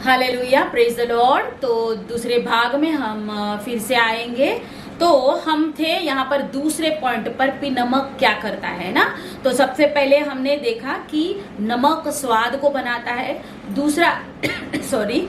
Hallelujah, praise the Lord. तो दूसरे भाग में हम फिर से आएंगे। तो हम थे यहाँ पर दूसरे पॉइंट पर कि नमक क्या करता है ना। तो सबसे पहले हमने देखा कि नमक स्वाद को बनाता है। दूसरा सॉरी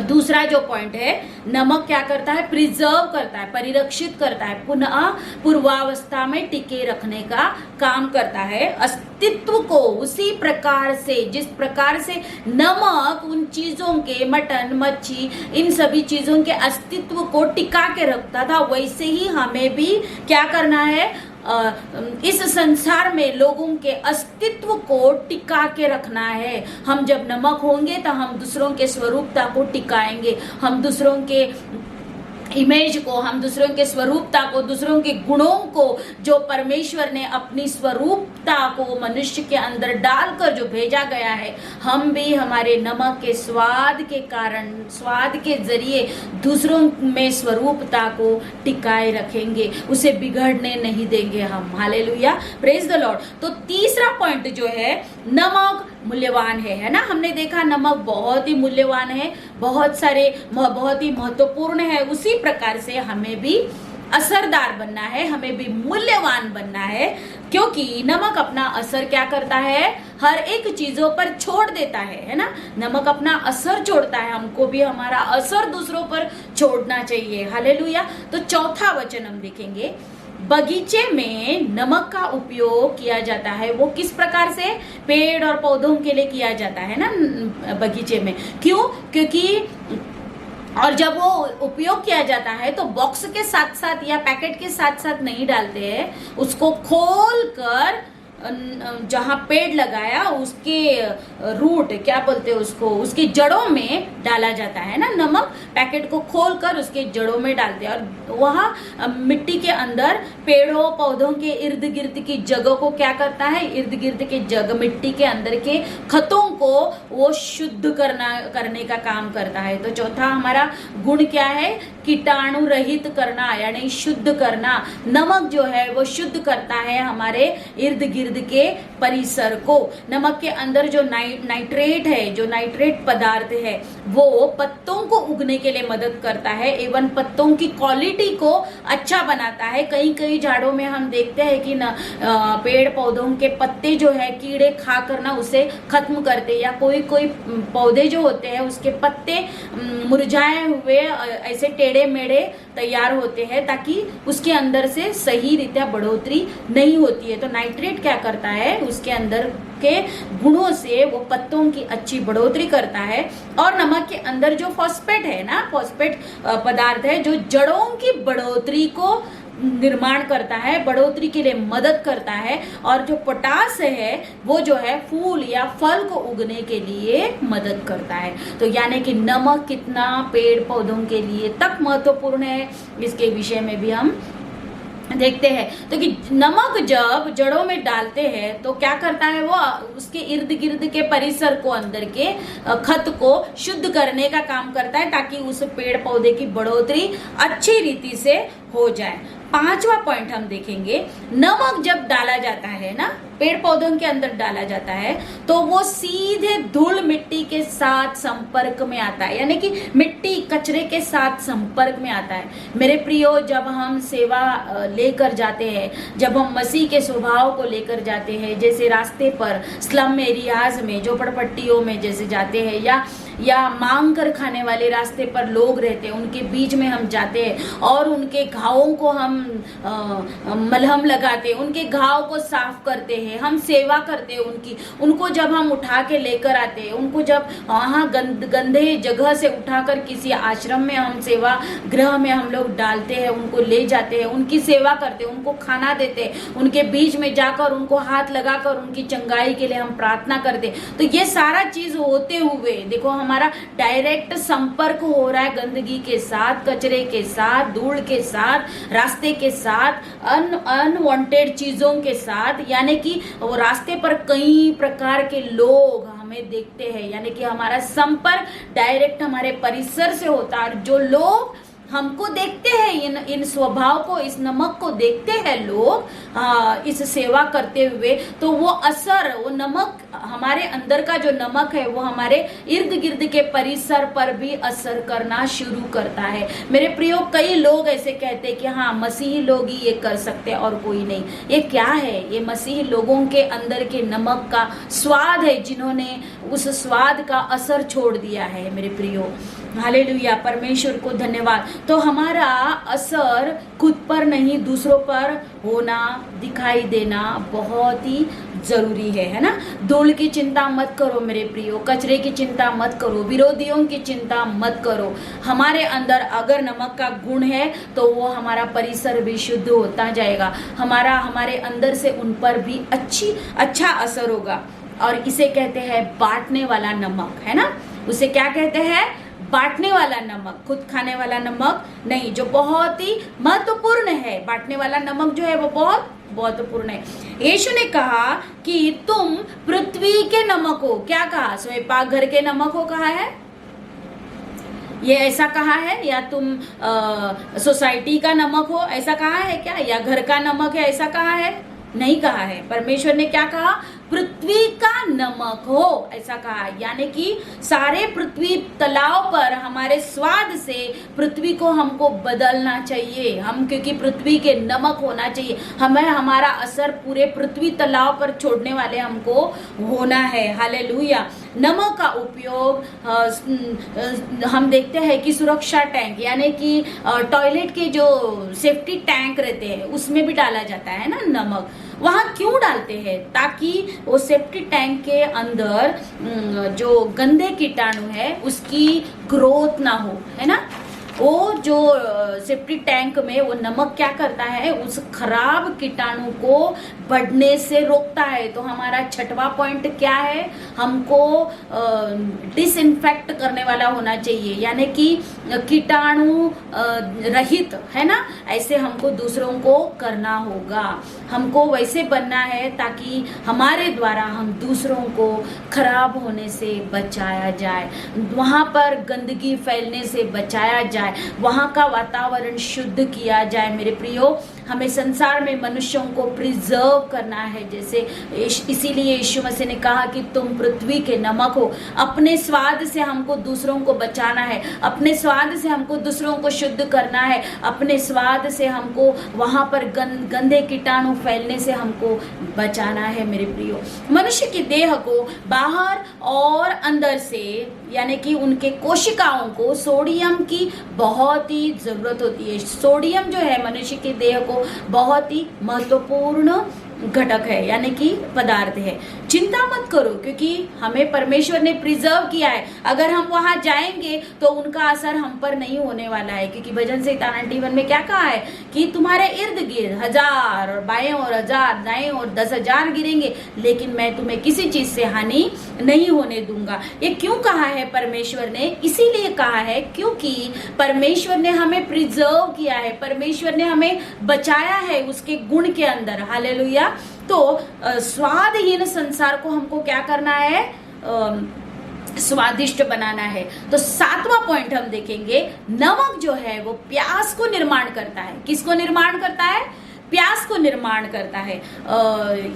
दूसरा जो पॉइंट है, नमक क्या करता है, प्रिजर्व करता है, परिरक्षित करता है, पुनः पूर्वावस्था में टिके रखने का काम करता है। अस्तित्व को उसी प्रकार से, जिस प्रकार से नमक उन चीजों के, मटन, मच्छी, इन सभी चीजों के अस्तित्व को टिका के रखता था, वैसे ही हमें भी क्या करना है, इस संसार में लोगों के अस्तित्व को टिका के रखना है। हम जब नमक होंगे तो हम दूसरों के स्वरूपता को टिकाएंगे, हम दूसरों के इमेज को, हम दूसरों के स्वरूपता को, दूसरों के गुणों को, जो परमेश्वर ने अपनी स्वरूपता को मनुष्य के अंदर डालकर जो भेजा गया है, हम भी हमारे नमक के स्वाद के कारण, स्वाद के जरिए दूसरों में स्वरूपता को टिकाए रखेंगे, उसे बिगड़ने नहीं देंगे हम। Hallelujah, praise the Lord. तो तीसरा पॉइंट जो है, नमक मूल्यवान है ना। हमने देखा नमक बहुत ही मूल्यवान है, बहुत ही महत्वपूर्ण है। उसी प्रकार से हमें भी असरदार बनना है, हमें भी मूल्यवान बनना है, क्योंकि नमक अपना असर क्या करता है, हर एक चीजों पर छोड़ देता है ना। नमक अपना असर छोड़ता है, हमको भी हमारा असर दूसरों पर छोड़ना चाहिए। हालेलुया। तो चौथा वचन हम देखेंगे, बगीचे में नमक का उपयोग किया जाता है। वो किस प्रकार से, पेड़ और पौधों के लिए किया जाता है ना बगीचे में। क्यों? क्योंकि और जब वो उपयोग किया जाता है तो बॉक्स के साथ साथ या पैकेट के साथ साथ नहीं डालते हैं, उसको खोल कर जहाँ पेड़ लगाया उसके रूट, क्या बोलते हैं उसको, उसकी जड़ों में डाला जाता है ना नमक। पैकेट को खोलकर उसके जड़ों में डालते हैं और वहाँ मिट्टी के अंदर पेड़ों पौधों के इर्द गिर्द की जगह को क्या करता है, इर्द गिर्द के जगह, मिट्टी के अंदर के खतों को वो शुद्ध करने का काम करता है। तो चौथा हमारा गुण क्या है, कीटाणु रहित करना, यानी शुद्ध करना। नमक जो है वो शुद्ध करता है हमारे इर्द गिर्द के परिसर को। नमक के अंदर जो नाइट्रेट है, जो नाइट्रेट पदार्थ है, वो पत्तों को उगने के लिए मदद करता है, एवं पत्तों की क्वालिटी को अच्छा बनाता है। कई कई झाड़ों में हम देखते हैं कि पेड़ पौधों के पत्ते जो है कीड़े खा कर ना उसे खत्म करते, या कोई कोई पौधे जो होते हैं उसके पत्ते मुरझाए हुए ऐसे टेढ़े मेढ़े तैयार होते हैं, ताकि उसके अंदर से सही रीत्या बढ़ोतरी नहीं होती है। तो नाइट्रेट क्या करता है, उसके अंदर के गुणों से वो पत्तों की अच्छी बढ़ोतरी करता है। और नमक के अंदर जो फॉस्फेट है ना, फॉस्फेट पदार्थ है जो जड़ों की बढ़ोतरी को निर्माण करता है, बढ़ोतरी के लिए मदद करता है। और जो पोटास है वो जो है फूल या फल को उगने के लिए मदद करता है। तो यानी कि नमक कितना पेड़ पौधों के लिए तक महत्वपूर्ण है, इसके विषय में भी हम देखते हैं। तो कि नमक जब जड़ों में डालते हैं तो क्या करता है, वो उसके इर्द गिर्द के परिसर को, अंदर के खत को शुद्ध करने का काम करता है, ताकि उस पेड़ पौधे की बढ़ोतरी अच्छी रीति से हो जाए। पांचवा पॉइंट हम देखेंगे, नमक जब डाला जाता है ना, पेड़ पौधों के अंदर डाला जाता है, तो वो सीधे धूल मिट्टी के साथ संपर्क में आता है, यानी कि मिट्टी कचरे के साथ संपर्क में आता है। मेरे प्रियो, जब हम सेवा लेकर जाते हैं, जब हम मसीह के स्वभाव को लेकर जाते हैं, जैसे रास्ते पर स्लम एरियाज में, झोपड़पट्टियों में जैसे जाते हैं, या मांग कर खाने वाले रास्ते पर लोग रहते हैं, उनके बीच में हम जाते हैं और उनके घावों को हम मलहम लगाते हैं, उनके घाव को साफ करते हैं, हम सेवा करते हैं उनको जब हम उठा के लेकर आते हैं, उनको जब वहाँ गंदे जगह से उठाकर किसी आश्रम में, हम सेवा गृह में हम लोग डालते हैं, उनको ले जाते हैं, उनकी सेवा करते हैं, उनको खाना देते हैं, उनके बीच में जाकर उनको हाथ लगाकर उनकी चंगाई के लिए हम प्रार्थना करते हैं। तो ये सारा चीज होते हुए देखो, हमारा डायरेक्ट संपर्क हो रहा है गंदगी के साथ, कचरे के साथ, धूल के साथ, रास्ते के साथ, अनवांटेड चीजों के साथ। यानी कि वो रास्ते पर कई प्रकार के लोग हमें देखते हैं, यानी कि हमारा संपर्क डायरेक्ट हमारे परिसर से होता है। जो लोग हमको देखते हैं, इन स्वभाव को, इस नमक को देखते हैं लोग इस सेवा करते हुए, तो वो असर, वो नमक, हमारे अंदर का जो नमक है वो हमारे इर्द गिर्द के परिसर पर भी असर करना शुरू करता है। मेरे प्रियो, कई लोग ऐसे कहते हैं कि हाँ मसीही लोग ही ये कर सकते हैं और कोई नहीं। ये क्या है? ये मसीही लोगों के अंदर के नमक का स्वाद है, जिन्होंने उस स्वाद का असर छोड़ दिया है मेरे प्रियो। हालेलुया, परमेश्वर को धन्यवाद। तो हमारा असर खुद पर नहीं, दूसरों पर होना, दिखाई देना बहुत ही जरूरी है ना। धूल की चिंता मत करो मेरे प्रियो, कचरे की चिंता मत करो, विरोधियों की चिंता मत करो। हमारे अंदर अगर नमक का गुण है तो वो हमारा परिसर भी शुद्ध होता जाएगा, हमारे अंदर से उन पर भी अच्छा असर होगा। और इसे कहते हैं बांटने वाला नमक, है ना। उसे क्या कहते हैं? बांटने वाला नमक, खुद खाने वाला नमक नहीं, जो बहुत ही महत्वपूर्ण है। बांटने वाला नमक जो है वो बहुत महत्वपूर्ण है। यीशु ने कहा कि तुम पृथ्वी के नमक हो। क्या कहा? स्वयं घर के नमक हो कहा है, ये ऐसा कहा है? या तुम सोसाइटी का नमक हो ऐसा कहा है क्या? या घर का नमक है ऐसा कहा है? नहीं कहा है। परमेश्वर ने क्या कहा? पृथ्वी का नमक हो ऐसा कहा। यानी कि सारे पृथ्वी तलाव पर हमारे स्वाद से पृथ्वी को हमको बदलना चाहिए, क्योंकि पृथ्वी के नमक होना चाहिए। हमें हमारा असर पूरे पृथ्वी तलाव पर छोड़ने वाले हमको होना है। हालेलुया। नमक का उपयोग हम देखते हैं कि सुरक्षा टैंक, यानी कि टॉयलेट के जो सेफ्टी टैंक रहते हैं उसमें भी डाला जाता है ना नमक। वहां क्यों डालते हैं? ताकि वो सेफ्टी टैंक के अंदर जो गंदे कीटाणु है उसकी ग्रोथ ना हो, है ना। वो जो सेफ्टी टैंक में वो नमक क्या करता है? उस खराब कीटाणु को बढ़ने से रोकता है। तो हमारा छठवां पॉइंट क्या है? हमको डिसइंफेक्ट करने वाला होना चाहिए, यानी कि कीटाणु रहित, है ना। ऐसे हमको दूसरों को करना होगा, हमको वैसे बनना है ताकि हमारे द्वारा हम दूसरों को खराब होने से बचाया जाए, वहां पर गंदगी फैलने से बचाया जाए, वहां का वातावरण शुद्ध किया जाए। मेरे प्रियो, हमें संसार में मनुष्यों को प्रिजर्व करना है, जैसे इसीलिए यीशु मसीह ने कहा कि तुम पृथ्वी के नमक हो। अपने स्वाद से हमको दूसरों को बचाना है, अपने स्वाद से हमको दूसरों को शुद्ध करना है, अपने स्वाद से हमको वहां पर गंदे कीटाणु फैलने से हमको बचाना है। मेरे प्रियो, मनुष्य की देह को बाहर और अंदर से, यानी कि उनके कोशिकाओं को सोडियम की बहुत ही जरूरत होती है। सोडियम जो है मनुष्य के देह को बहुत ही महत्वपूर्ण घटक है, यानी कि पदार्थ है। चिंता मत करो, क्योंकि हमें परमेश्वर ने प्रिजर्व किया है। अगर हम वहां जाएंगे तो उनका असर हम पर नहीं होने वाला है, क्योंकि भजन संहिता 91 में क्या कहा है कि तुम्हारे इर्द गिर्द 1000 बाएं और 1000 दाएं और 10,000 गिरेंगे, लेकिन मैं तुम्हें किसी चीज से हानि नहीं होने दूंगा। ये क्यों कहा है परमेश्वर ने? इसीलिए कहा है क्योंकि परमेश्वर ने हमें प्रिजर्व किया है, परमेश्वर ने हमें बचाया है उसके गुण के अंदर। हालेलुया। तो स्वादहीन संसार को हमको क्या करना है? स्वादिष्ट बनाना है। तो 7वां पॉइंट हम देखेंगे, नमक जो है वो प्यास को निर्माण करता है। किसको निर्माण करता है? प्यास को निर्माण करता है।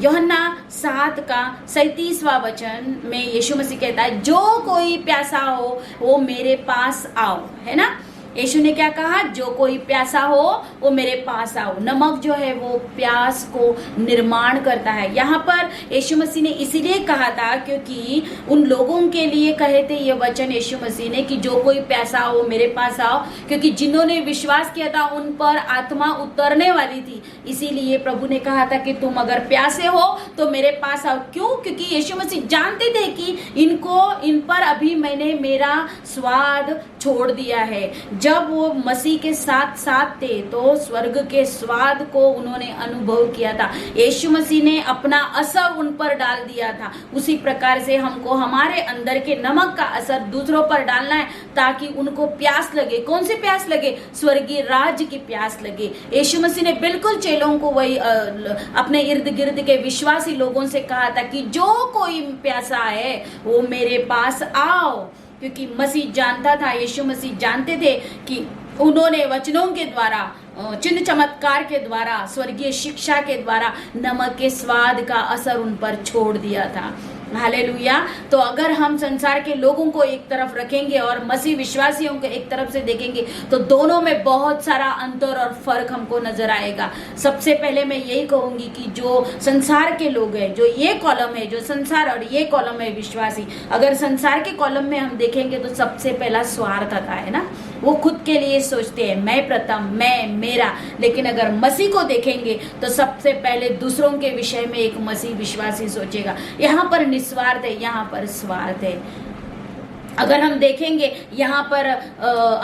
यूहन्ना 7 का 37वां वचन में यीशु मसीह कहता है, जो कोई प्यासा हो वो मेरे पास आओ, है ना। यीशु ने क्या कहा? जो कोई प्यासा हो वो मेरे पास आओ। नमक जो है वो प्यास को निर्माण करता है। यहाँ पर यीशु मसीह ने इसीलिए कहा था क्योंकि उन लोगों के लिए कहे थे ये वचन यीशु मसीह ने कि जो कोई प्यासा हो मेरे पास आओ, क्योंकि जिन्होंने विश्वास किया था उन पर आत्मा उतरने वाली थी। इसीलिए प्रभु ने कहा था कि तुम अगर प्यासे हो तो मेरे पास आओ। क्यों? क्योंकि यीशु मसीह जानते थे कि इन पर अभी मैंने मेरा स्वाद छोड़ दिया है। जब वो मसीह के साथ साथ थे तो स्वर्ग के स्वाद को उन्होंने अनुभव किया था। यीशु मसीह ने अपना असर उन पर डाल दिया था। उसी प्रकार से हमको हमारे अंदर के नमक का असर दूसरों पर डालना है ताकि उनको प्यास लगे। कौन सी प्यास लगे? स्वर्गीय राज्य की प्यास लगे। यीशु मसीह ने बिल्कुल चेलों को वही अपने इर्द गिर्द के विश्वासी लोगों से कहा था कि जो कोई प्यासा है वो मेरे पास आओ, क्योंकि मसीह जानता था, यीशु मसीह जानते थे कि उन्होंने वचनों के द्वारा, चिन्ह चमत्कार के द्वारा, स्वर्गीय शिक्षा के द्वारा नमक के स्वाद का असर उन पर छोड़ दिया था। हालेलुया। तो अगर हम संसार के लोगों को एक तरफ रखेंगे और मसीह विश्वासियों को एक तरफ से देखेंगे तो दोनों में बहुत सारा अंतर और फर्क हमको नजर आएगा। सबसे पहले मैं यही कहूंगी कि जो संसार के लोग हैं, जो ये कॉलम है, जो संसार और ये कॉलम है विश्वासी, अगर संसार के कॉलम में हम देखेंगे तो सबसे पहला स्वार्थ आता है ना, वो खुद के लिए सोचते हैं, मैं प्रथम, मैं, मेरा। लेकिन अगर मसीह को देखेंगे तो सबसे पहले दूसरों के विषय में एक मसीह विश्वासी सोचेगा। यहाँ पर निस्वार्थ है, यहाँ पर स्वार्थ है। अगर हम देखेंगे यहाँ पर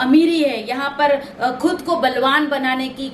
अमीरी है, यहाँ पर खुद को बलवान बनाने की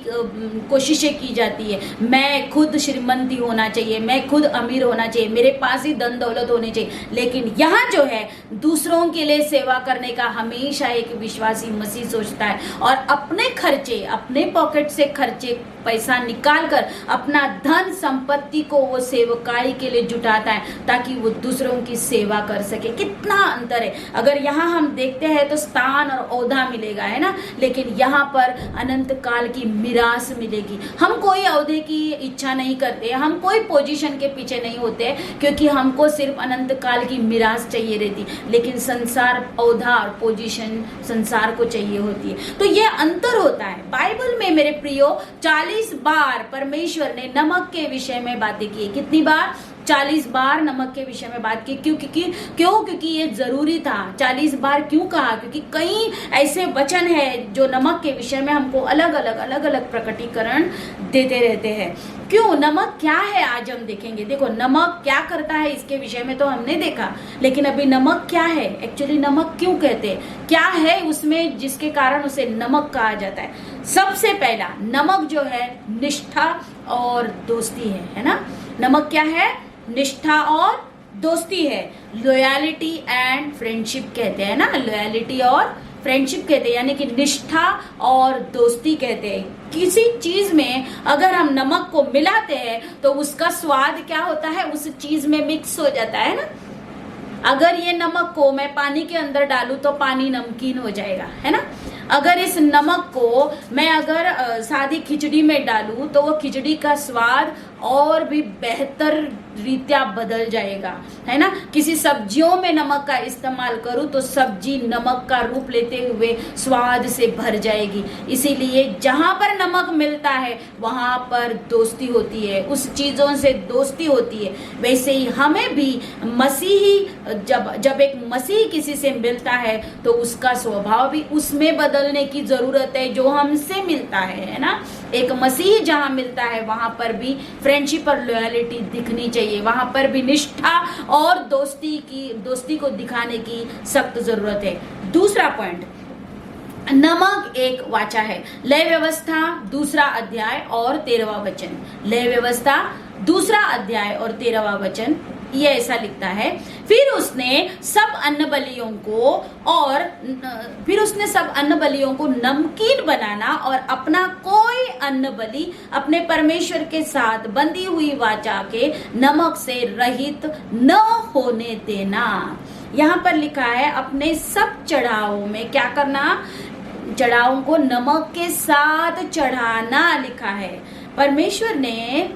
कोशिशें की जाती है। मैं खुद श्रीमंती होना चाहिए, मैं खुद अमीर होना चाहिए, मेरे पास ही धन दौलत होनी चाहिए। लेकिन यहाँ जो है दूसरों के लिए सेवा करने का हमेशा एक विश्वासी मसीह सोचता है और अपने खर्चे, अपने पॉकेट से खर्चे पैसा निकाल कर अपना धन संपत्ति को वो सेवकाई के लिए जुटाता है ताकि वो दूसरों की सेवा कर सके। कितना अंतर है। अगर यहाँ हम देखते हैं तो स्थान और औधा मिलेगा, है ना, लेकिन यहाँ पर अनंत काल की मिरास मिलेगी। हम कोई औहदे की इच्छा नहीं करते, हम कोई पोजीशन के पीछे नहीं होते, क्योंकि हमको सिर्फ अनंत काल की मिरास चाहिए रहती। लेकिन संसार औधा और पोजीशन संसार को चाहिए होती है। तो ये अंतर होता है। बाइबल में मेरे प्रियो 40 बार परमेश्वर ने नमक के विषय में बातें की। कितनी बार? 40 बार नमक के विषय में बात की। क्योंकि ये जरूरी था। 40 बार क्यों कहा? क्योंकि कई ऐसे वचन है जो नमक के विषय में हमको अलग अलग प्रकटीकरण देते रहते हैं। क्यों? नमक क्या है आज हम देखेंगे। देखो नमक क्या करता है इसके विषय में तो हमने देखा, लेकिन अभी नमक क्या है, एक्चुअली नमक क्यों कहते हैं, क्या है उसमें जिसके कारण उसे नमक कहा जाता है। सबसे पहला नमक जो है निष्ठा और दोस्ती है ना। नमक क्या है? निष्ठा और दोस्ती है। लॉयल्टी एंड फ्रेंडशिप कहते हैं ना, लॉयल्टी और फ्रेंडशिप कहते हैं, यानी कि निष्ठा और दोस्ती कहते हैं। किसी चीज में अगर हम नमक को मिलाते हैं तो उसका स्वाद क्या होता है, उस चीज में मिक्स हो जाता है ना। अगर ये नमक को मैं पानी के अंदर डालूं तो पानी नमकीन हो जाएगा, है ना। अगर इस नमक को मैं अगर सादी खिचड़ी में डालूं तो वो खिचड़ी का स्वाद और भी बेहतर रीत्या बदल जाएगा, है ना। किसी सब्जियों में नमक का इस्तेमाल करूं तो सब्जी नमक का रूप लेते हुए स्वाद से भर जाएगी। इसीलिए जहां पर नमक मिलता है वहां पर दोस्ती होती है, उस चीजों से दोस्ती होती है। वैसे ही हमें भी मसीही जब एक मसीही किसी से मिलता है तो उसका स्वभाव भी उसमें बदलने की जरूरत है जो हमसे मिलता है ना। एक मसीही जहां मिलता है वहां पर भी फ्रेंडशिप और लॉयल्टी दिखनी चाहिए, वहां पर भी निष्ठा और दोस्ती को दिखाने की सख्त जरूरत है। दूसरा पॉइंट, नमक एक वाचा है। लय व्यवस्था 2 अध्याय और 13वां वचन। लय व्यवस्था 2 अध्याय और 13वां वचन ये ऐसा लिखता है, फिर उसने सब अन्न बलियों को नमकीन बनाना और अपना कोई अन्न बलि अपने परमेश्वर के साथ बंधी हुई वाचा के नमक से रहित न होने देना। यहाँ पर लिखा है अपने सब चढ़ावों में क्या करना, चढ़ावों को नमक के साथ चढ़ाना लिखा है। परमेश्वर ने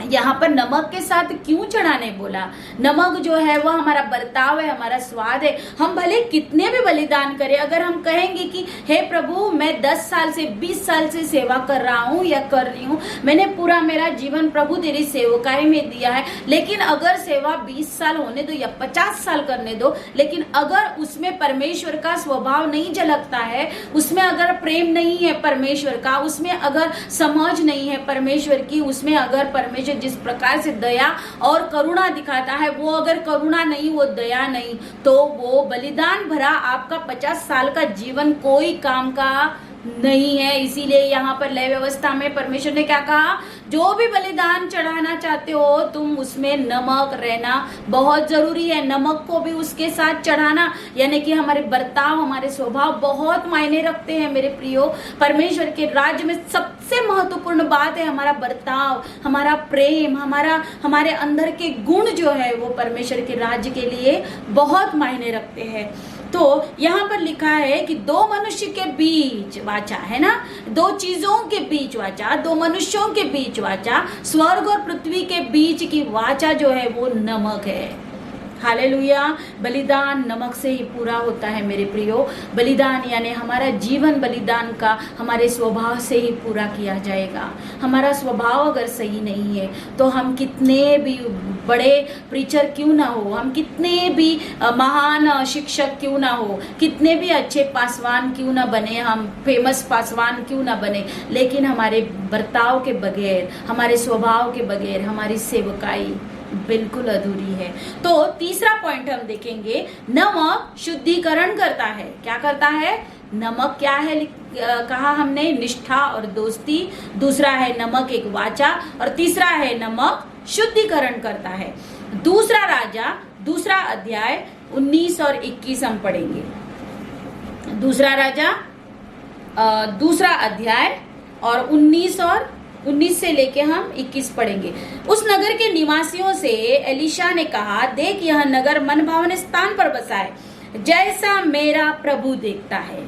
यहाँ पर नमक के साथ क्यों चढ़ाने बोला? नमक जो है वो हमारा बर्ताव है, हमारा स्वाद है। हम भले कितने भी बलिदान करें, अगर हम कहेंगे कि हे प्रभु मैं 10 साल से 20 साल से सेवा कर रहा हूँ या कर रही हूँ, मैंने पूरा मेरा जीवन प्रभु तेरी सेवकाई में दिया है, लेकिन अगर सेवा 20 साल होने दो या 50 साल करने दो, लेकिन अगर उसमें परमेश्वर का स्वभाव नहीं झलकता है, उसमें अगर प्रेम नहीं है परमेश्वर का, उसमें अगर समझ नहीं है परमेश्वर की, उसमें अगर परमेश्वर जिस प्रकार से दया और करुणा दिखाता है वो अगर करुणा नहीं, वो दया नहीं, तो वो बलिदान भरा आपका 50 साल का जीवन कोई काम का नहीं है। इसीलिए यहाँ पर लय व्यवस्था में परमेश्वर ने क्या कहा, जो भी बलिदान चढ़ाना चाहते हो तुम उसमें नमक रहना बहुत जरूरी है। नमक को भी उसके साथ चढ़ाना, यानी कि हमारे बर्ताव, हमारे स्वभाव बहुत मायने रखते हैं मेरे प्रियो। परमेश्वर के राज्य में सबसे महत्वपूर्ण बात है हमारा बर्ताव, हमारा प्रेम, हमारे अंदर के गुण जो है वो परमेश्वर के राज्य के लिए बहुत मायने रखते हैं। तो यहाँ पर लिखा है कि दो मनुष्य के बीच वाचा, है ना, दो चीजों के बीच वाचा, दो मनुष्यों के बीच वाचा, स्वर्ग और पृथ्वी के बीच की वाचा जो है वो नमक है। हालेलुया। बलिदान नमक से ही पूरा होता है मेरे प्रियो। बलिदान यानी हमारा जीवन बलिदान का हमारे स्वभाव से ही पूरा किया जाएगा। हमारा स्वभाव अगर सही नहीं है तो हम कितने भी बड़े प्रीचर क्यों ना हो, हम कितने भी महान शिक्षक क्यों ना हो, कितने भी अच्छे पासवान क्यों ना बने, हम फेमस पासवान क्यों ना बने, लेकिन हमारे बर्ताव के बगैर, हमारे स्वभाव के बगैर हमारी सेवकाई बिल्कुल अधूरी है। तो तीसरा पॉइंट हम देखेंगे, नमक शुद्धिकरण करता है। क्या करता है? नमक क्या है कहा हमने? निष्ठा और दोस्ती। दूसरा है नमक एक वाचा, और तीसरा है नमक शुद्धिकरण करता है। दूसरा राजा दूसरा अध्याय 19 और 21 हम पढ़ेंगे। दूसरा राजा दूसरा अध्याय और 19 से लेके हम 21 पढ़ेंगे। उस नगर के निवासियों से एलीशा ने कहा, देख यह नगर मनभावन स्थान पर बसा है, जैसा मेरा प्रभु देखता है,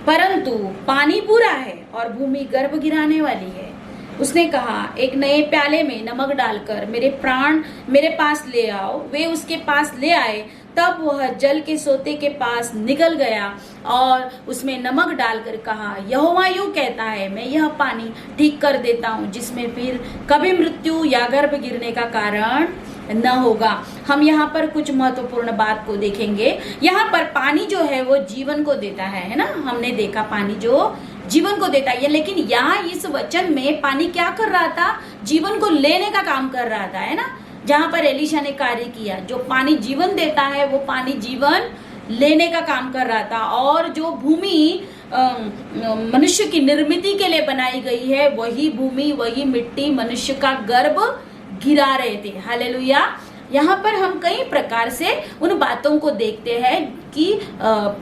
परंतु पानी बुरा है और भूमि गर्भ गिराने वाली है। उसने कहा, एक नए प्याले में नमक डालकर मेरे प्राण मेरे पास ले आओ। वे उसके पास ले आए। तब वह जल के सोते के पास निकल गया और उसमें नमक डालकर कहा, यहोवा यूं कहता है, मैं यह पानी ठीक कर देता हूँ, जिसमें फिर कभी मृत्यु या गर्भ गिरने का कारण न होगा। हम यहाँ पर कुछ महत्वपूर्ण बात को देखेंगे। यहाँ पर पानी जो है वो जीवन को देता है ना, हमने देखा पानी जो जीवन को देता है, लेकिन यहाँ इस वचन में पानी क्या कर रहा था? जीवन को लेने का काम कर रहा था, है ना। जहां पर एलीशा ने कार्य किया, जो पानी जीवन देता है वो पानी जीवन लेने का काम कर रहा था। और जो भूमि मनुष्य की निर्मित के लिए बनाई गई है, वही भूमि वही मिट्टी मनुष्य का गर्भ गिरा रहे थे। हालेलुया। यहाँ पर हम कई प्रकार से उन बातों को देखते हैं कि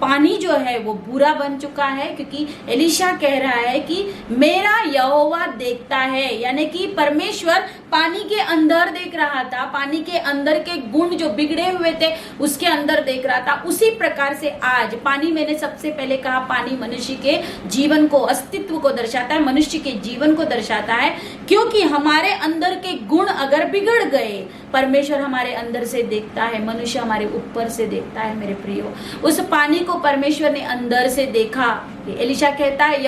पानी जो है वो बुरा बन चुका है, क्योंकि एलीशा कह रहा है कि मेरा यहोवा देखता है, यानी कि परमेश्वर पानी के अंदर देख रहा था, पानी के अंदर के गुण जो बिगड़े हुए थे उसके अंदर देख रहा था। उसी प्रकार से आज पानी, मैंने सबसे पहले कहा, पानी मनुष्य के जीवन को, अस्तित्व को दर्शाता है, मनुष्य के जीवन को दर्शाता है, क्योंकि हमारे अंदर के गुण अगर बिगड़ गए, परमेश्वर हमारे अंदर से देखता है, मनुष्य हमारे ऊपर से देखता है। मेरे प्रियो, उस पानी को परमेश्वर ने अंदर से देखा। एलीशा कहता है,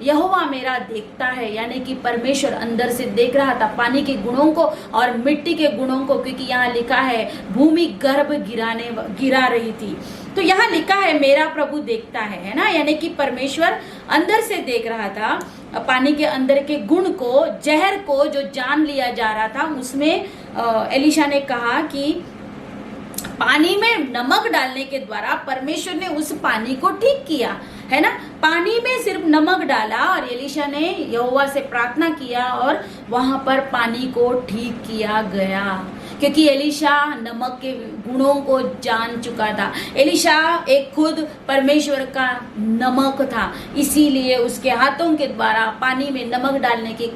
यहोवा मेरा देखता है, यानी कि परमेश्वर अंदर से देख रहा था पानी के गुणों को और मिट्टी के गुणों को, क्योंकि यहाँ लिखा है भूमि गर्भ गिरा रही थी। तो यहाँ लिखा है मेरा प्रभु देखता है ना, यानी कि परमेश्वर अंदर से देख रहा था पानी के अंदर के गुण को, जहर को जो जान लिया जा रहा था। उसमें एलीशा ने कहा कि पानी में नमक डालने के द्वारा परमेश्वर ने उस पानी को ठीक किया, है ना। पानी में सिर्फ नमक डाला और एलीशा ने यहोवा से प्रार्थना किया और वहां पर पानी को ठीक किया गया, क्योंकि एलीशा नमक के गुणों को जान चुका था। एलीशा एक खुद परमेश्वर का नमक था, इसीलिए उसके हाथों के द्वारा पानी में नमक डालने के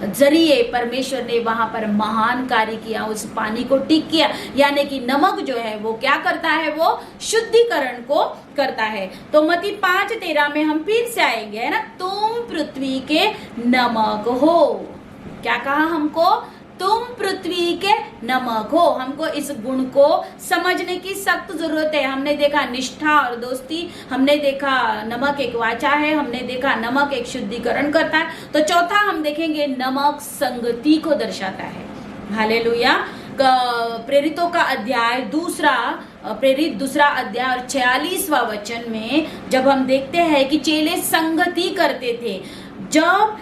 जरिए परमेश्वर ने वहां पर महान कार्य किया, उस पानी को ठीक किया। यानी कि नमक जो है वो क्या करता है? वो शुद्धिकरण को करता है। तो मत्ती 5:13 में हम फिर से आएंगे, है ना। तुम पृथ्वी के नमक हो। क्या कहा हमको? तुम पृथ्वी के नमक हो। हमको इस गुण को समझने की सख्त जरूरत है। हमने देखा निष्ठा और दोस्ती, हमने देखा नमक एक वाचा है, हमने देखा नमक एक शुद्धिकरण करता है। तो चौथा हम देखेंगे नमक संगति को दर्शाता है। हालेलुया। प्रेरितों का अध्याय प्रेरित दूसरा अध्याय और 46वां वचन में जब हम देखते हैं कि चेले संगति करते थे, जब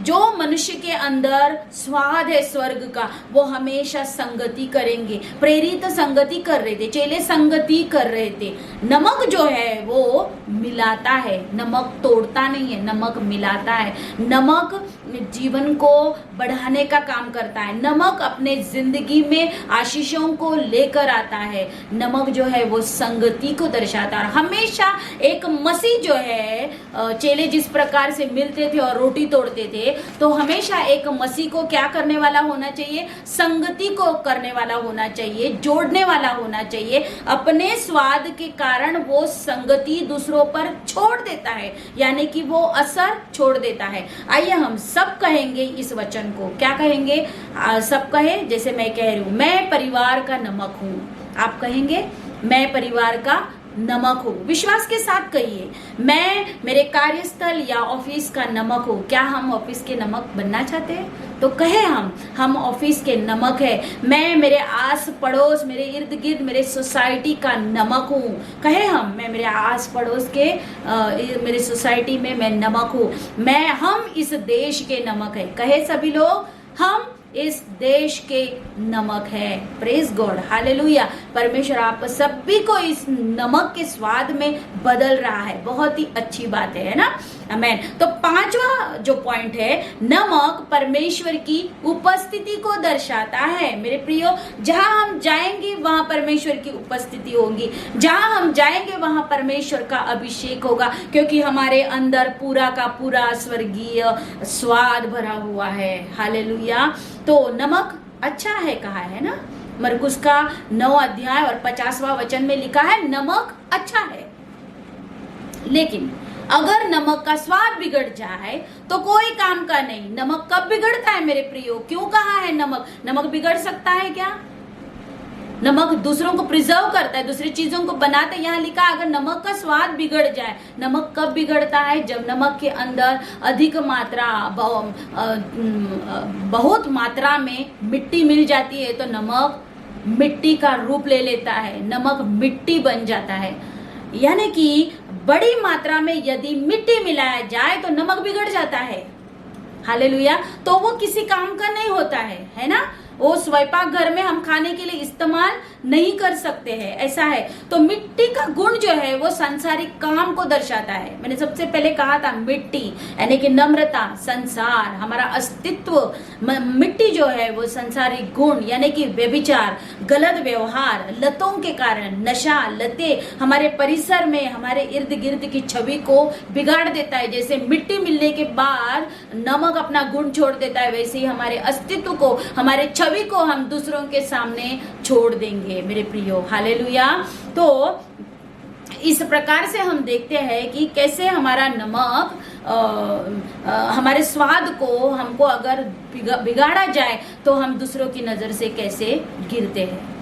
जो मनुष्य के अंदर स्वाद है स्वर्ग का, वो हमेशा संगति करेंगे। प्रेरित संगति कर रहे थे, चेले संगति कर रहे थे। नमक जो है वो मिलाता है, नमक तोड़ता नहीं है, नमक मिलाता है। नमक जीवन को बढ़ाने का काम करता है। नमक अपने जिंदगी में आशीषों को लेकर आता है। नमक जो है वो संगति को दर्शाता है। हमेशा एक मसीह जो है, चेले जिस प्रकार से मिलते थे और रोटी तोड़ते थे, तो हमेशा एक मसीह को क्या करने वाला होना चाहिए? संगति को करने वाला होना चाहिए, जोड़ने वाला होना चाहिए। अपने स्वाद के कारण वो संगति दूसरों पर छोड़ देता है, यानी कि वो असर छोड़ देता है। आइए हम सब कहेंगे इस वचन को। क्या कहेंगे? सब कहे, जैसे मैं कह रही हूं, मैं परिवार का नमक हूं। आप कहेंगे मैं परिवार का नमक हूं। विश्वास के साथ कहिए, मैं मेरे कार्यस्थल या ऑफिस का नमक हूं। क्या हम ऑफिस के नमक बनना चाहते हैं? तो कहे हम ऑफिस के नमक है। मैं मेरे आस पड़ोस, मेरे इर्द गिर्द, मेरे सोसाइटी का नमक हूँ। कहे मैं मेरे आस पड़ोस के मेरे सोसाइटी में मैं नमक हूँ। हम इस देश के नमक है। कहे सभी लोग, हम इस देश के नमक है। Praise God, hallelujah. परमेश्वर आप सभी को इस नमक के स्वाद में बदल रहा है। बहुत ही अच्छी बात है ना? आमेन। तो 5वां जो पॉइंट है, नमक परमेश्वर की उपस्थिति को दर्शाता है। मेरे प्रियो, जहां हम जाएंगे वहां परमेश्वर की उपस्थिति होगी। जहां हम जाएंगे वहां परमेश्वर का अभिषेक होगा, क्योंकि हमारे अंदर पूरा का पूरा स्वर्गीय स्वाद भरा हुआ है। हालेलुया। तो नमक अच्छा है कहा है ना? मरकुस का 9 अध्याय और 50वां वचन में लिखा है, नमक अच्छा है। लेकिन अगर नमक का स्वाद बिगड़ जाए तो कोई काम का नहीं। नमक कब बिगड़ता है मेरे प्रियो? क्यों कहा है नमक बिगड़ सकता है क्या? नमक दूसरों को प्रिजर्व करता है, दूसरी चीजों को बनाते। यहाँ लिखा, अगर नमक का स्वाद बिगड़ जाए। नमक कब बिगड़ता है? जब नमक के अंदर अधिक मात्रा, बहुत मात्रा में मिट्टी मिल जाती है, तो नमक मिट्टी का रूप ले लेता है, नमक मिट्टी बन जाता है। यानी कि बड़ी मात्रा में यदि मिट्टी मिलाया जाए तो नमक बिगड़ जाता है। हालेलुया। तो वो किसी काम का नहीं होता है ना? वो स्वयंपाक घर में हम खाने के लिए इस्तेमाल नहीं कर सकते हैं, ऐसा है। तो मिट्टी का गुण जो है वो सांसारिक काम को दर्शाता है। मैंने सबसे पहले कहा था, मिट्टी यानी कि नम्रता, संसार, हमारा अस्तित्व। मिट्टी जो है वो सांसारिक गुण यानी कि व्यभिचार, गलत व्यवहार, लतों के कारण, नशा, लते हमारे परिसर में, हमारे इर्द गिर्द की छवि को बिगाड़ देता है। जैसे मिट्टी मिलने के बाद नमक अपना गुण छोड़ देता है, वैसे ही हमारे अस्तित्व को, हमारे छवि को हम दूसरों के सामने छोड़ देंगे मेरे प्रियो। हालेलुया। तो इस प्रकार से हम देखते हैं कि कैसे हमारा नमक हमारे स्वाद को, हमको अगर बिगाड़ा जाए तो हम दूसरों की नजर से कैसे गिरते हैं।